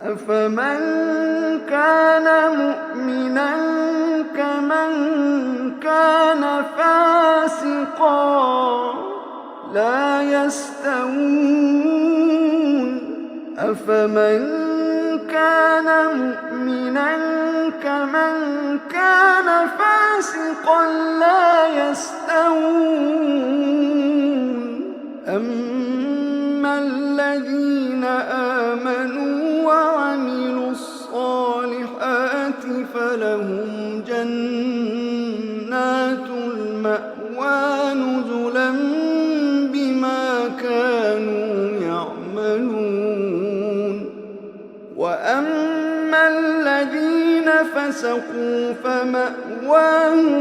أفمن كان مؤمنا كمن كان فاسقا لا يستوون أفمن كان مؤمنا كمن كان فاسقا لا يستوون أما الذين آمنوا وعملوا الصالحات فلهم جنات المأوى نزلا بما كانوا يعملون وأما الذين فسقوا فمأواهم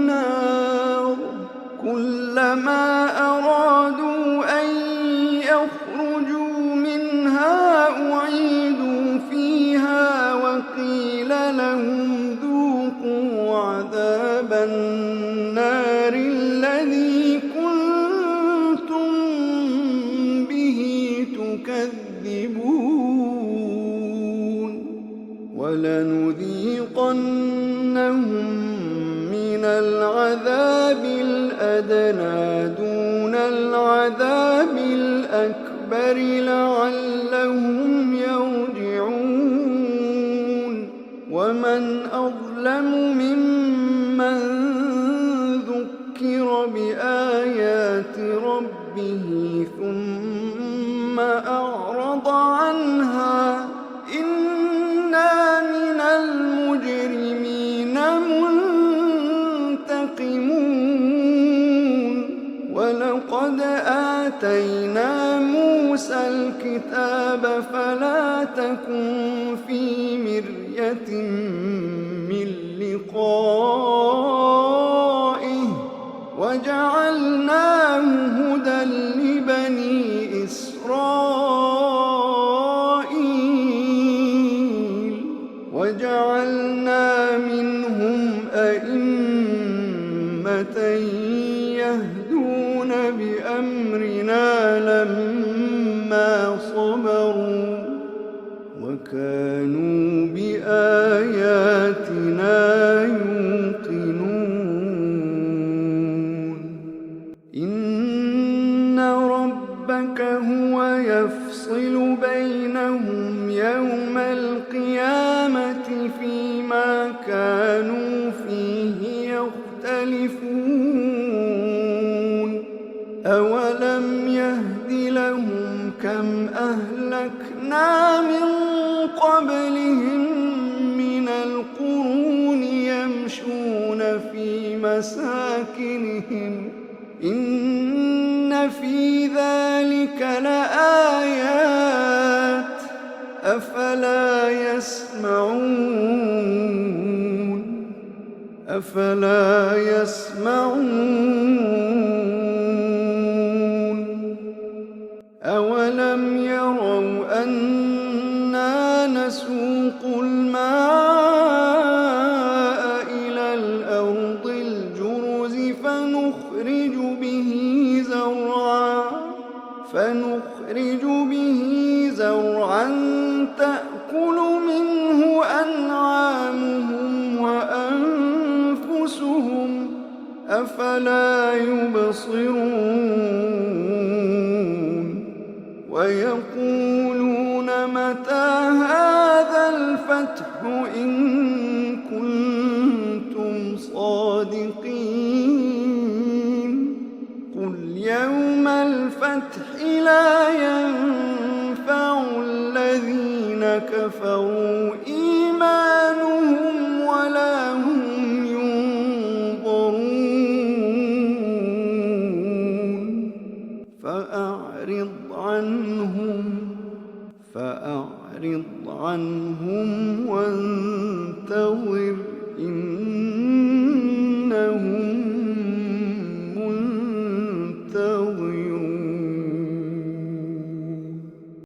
النار كلما أرادوا أن يخرجوا منها أعيدوا فيها وقيل لهم ذوقوا عذاب النار الذي كنتم به تكذبون ولنذيقنهم من العذاب الأدنى دون العذاب الأكبر لعلهم يرجعون ومن أظلم ممن ذكر بآيات ربه ثم أعرض عنها إنا من المجرمين منتقمون ولقد آتينا موسى الكتاب فلا تكن في مرية من لقائه وجعلناه هدى لبني إسرائيل وجعلنا منهم أئمة يهدون بأمرنا لما صبروا وكانوا بآياتنا يوقنون إن ربك هو يفصل بينهم يوم القيامة فيما كانوا فيه يختلفون أولم يهد لهم كم أهلكنا من قبلهم من القرون يمشون في مساكنهم إن في ذلك لآيات أفلا يسمعون أولم يروا أنا نسوق الماء إلى الأرض الجرز فنخرج به زرعا تأكل منه أنعامهم وأنفسهم أفلا يبصرون ويقولون متى هذا الفتح إن كنتم صادقين قل يوم الفتح لا ينفع الذين كفروا